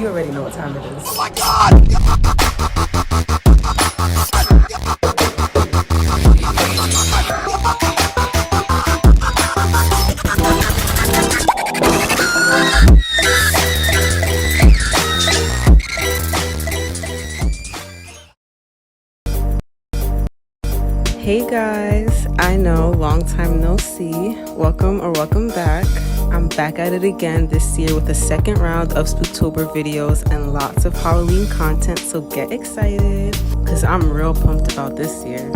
You already know what time it is. Oh my God! Hey guys, I know, long time no see. Welcome or welcome back. I'm back at it again this year with a second round of Spooktober videos and lots of Halloween content, so get excited because I'm real pumped about this year.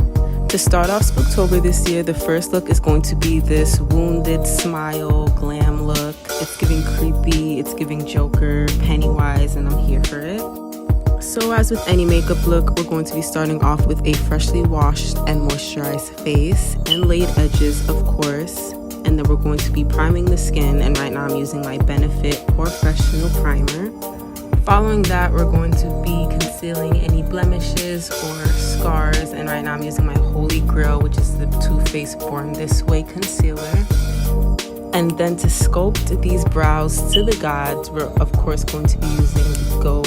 To start off Spooktober this year, the first look is going to be this wounded smile glam look. It's giving creepy, it's giving Joker, Pennywise, and I'm here for it. So as with any makeup look, we're going to be starting off with a freshly washed and moisturized face and laid edges, of course. And then we're going to be priming the skin, and right now I'm using my Benefit Professional Primer. Following that, we're going to be concealing any blemishes or scars, and right now I'm using my Holy Grail, which is the Too Faced Born This Way concealer. And then to sculpt these brows to the gods, we're of course going to be using Go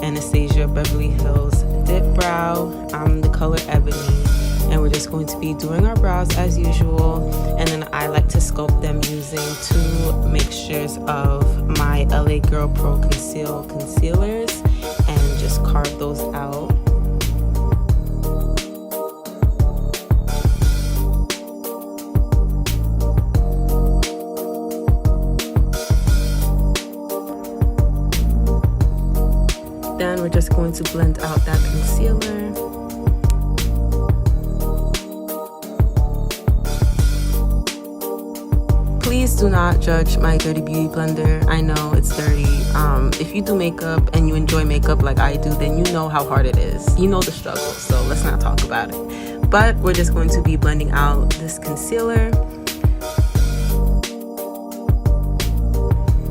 Anastasia Beverly Hills Dip Brow. I'm the color Ebony, and we're just going to be doing our brows as usual. And then I like to sculpt them using two mixtures of my LA Girl Pro Conceal concealers and just carve those out. Then we're just going to blend out that concealer. Please do not judge my dirty beauty blender. I know it's dirty. If you do makeup and you enjoy makeup like I do, then you know how hard it is. You know the struggle, so let's not talk about it. But we're just going to be blending out this concealer.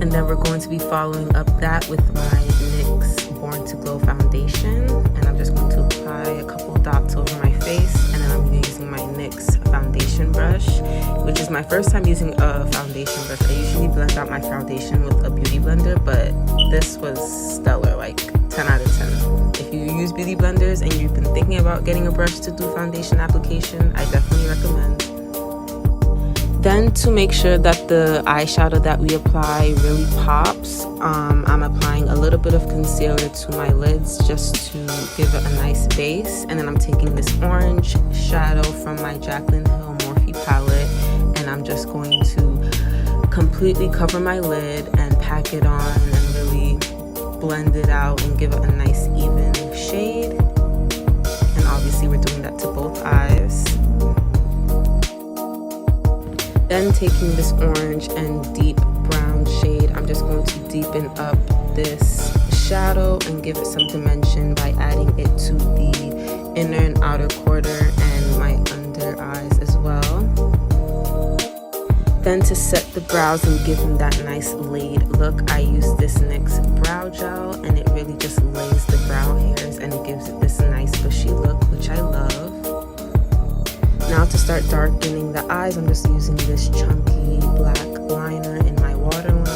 And then we're going to be following up that with my NYX Born to Glow foundation, and I'm just going to apply a couple dots over my face, and then I'm using my NYX foundation brush, which is my first time using a foundation brush. I usually blend out my foundation with a beauty blender, but this was stellar, like 10 out of 10. If you use beauty blenders and you've been thinking about getting a brush to do foundation application, I definitely recommend. Then to make sure that the eyeshadow that we apply really pops, I'm applying a little bit of concealer to my lids just to give it a nice base. And then I'm taking this orange shadow from my Jaclyn Hill Morphe palette, and I'm just going to completely cover my lid and pack it on and really blend it out and give it a nice even shade. And obviously we're doing that to both eyes. Then taking this orange and deep brown shade, I'm just going to deepen up this shadow and give it some dimension by adding it to the inner and outer quarter and my under eyes as well. Then to set the brows and give them that nice laid look, I use this NYX brow gel, and it really just lays the brow hairs and it gives it this nice bushy look, which I love. Now to start darkening the eyes, I'm just using this chunky black liner in my waterline,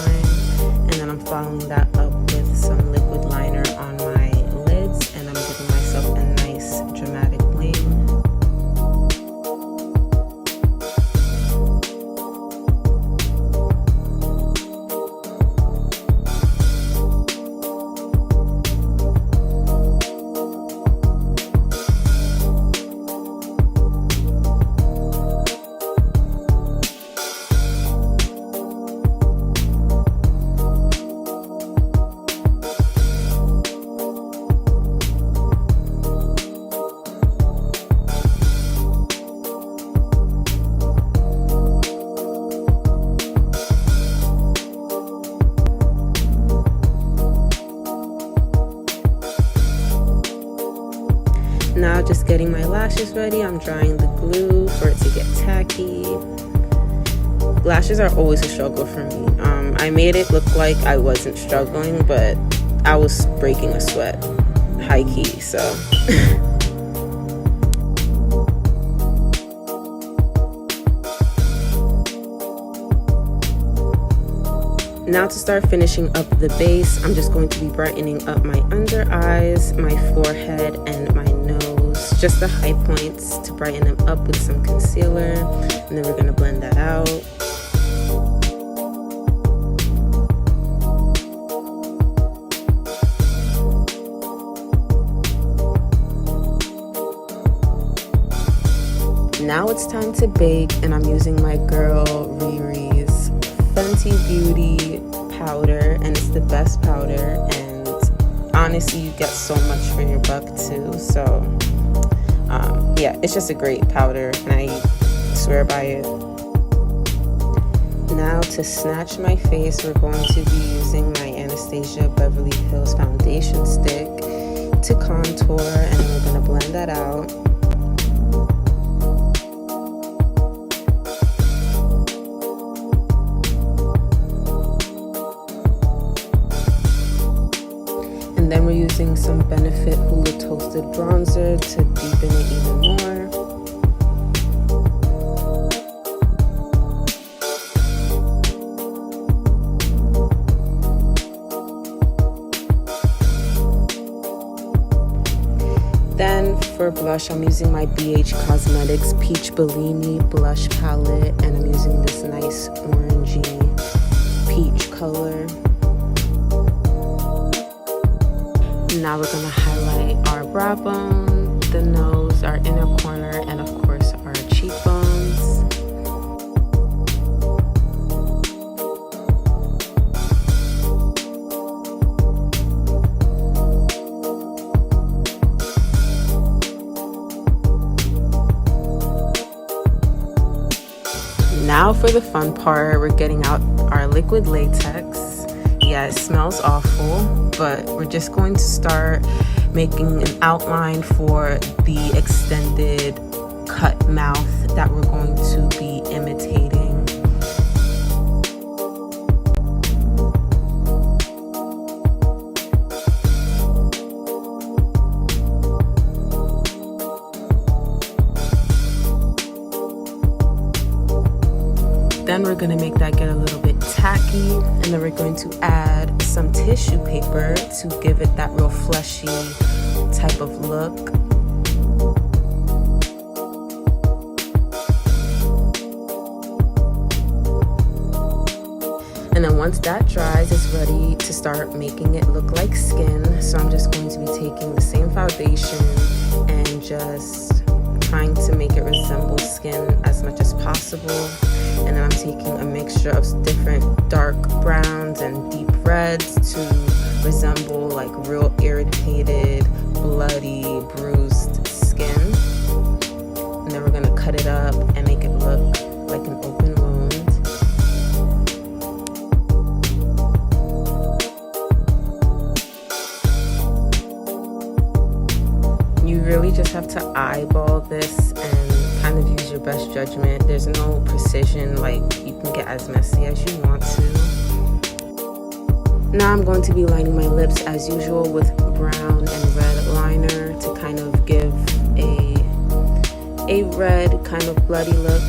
and then I'm following that up with some liquid liner on my lids, and I'm giving myself a nice dramatic bling. Now just getting my lashes ready, I'm drying the glue for it to get tacky. Lashes are always a struggle for me. I made it look like I wasn't struggling, but I was breaking a sweat, high key, so. Now to start finishing up the base, I'm just going to be brightening up my under eyes, my forehead, and my nose. Just the high points to brighten them up with some concealer. And then we're going to blend that out. Now it's time to bake, and I'm using my girl Riri's Fenty Beauty powder, and it's the best powder, and honestly you get so much for your buck too. So yeah, it's just a great powder and I swear by it. Now to snatch my face, we're going to be using my Anastasia Beverly Hills foundation stick to contour, and then we're going to blend that out. And then we're using some Benefit Hula Toasted Bronzer to deepen it even more. Then for blush, I'm using my BH Cosmetics Peach Bellini blush palette, and I'm using this nice orangey peach color. Now we're going to highlight our brow bone, the nose, our inner corner, and of course our cheekbones. Now for the fun part, we're getting out our liquid latex. Yeah, it smells awful, but we're just going to start making an outline for the extended cut mouth that we're going to be imitating. Then we're going to make that get a little bit tacky, and then we're going to add some tissue paper to give it that real fleshy type of look. And then once that dries, it's ready to start making it look like skin. So I'm just going to be taking the same foundation and just trying to make it resemble skin as much as possible. And then I'm taking a mixture of different dark browns and deep reds to resemble like real irritated, bloody, bruised skin. And then we're gonna cut it up and make it look like an open wound. You really just have to eyeball this and kind of use your best judgment. There's no precision, like you can get as messy as you want to. Now I'm going to be lining my lips as usual with brown and red liner to kind of give a red kind of bloody look.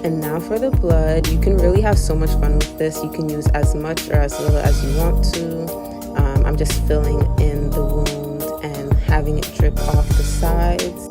And now for the blood, you can really have so much fun with this. You can use as much or as little as you want to. I'm just filling in the wound and having it drip off the sides.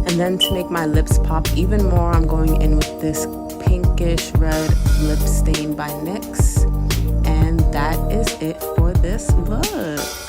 And then to make my lips pop even more, I'm going in with this pinkish red lip stain by NYX. And that is it for this look.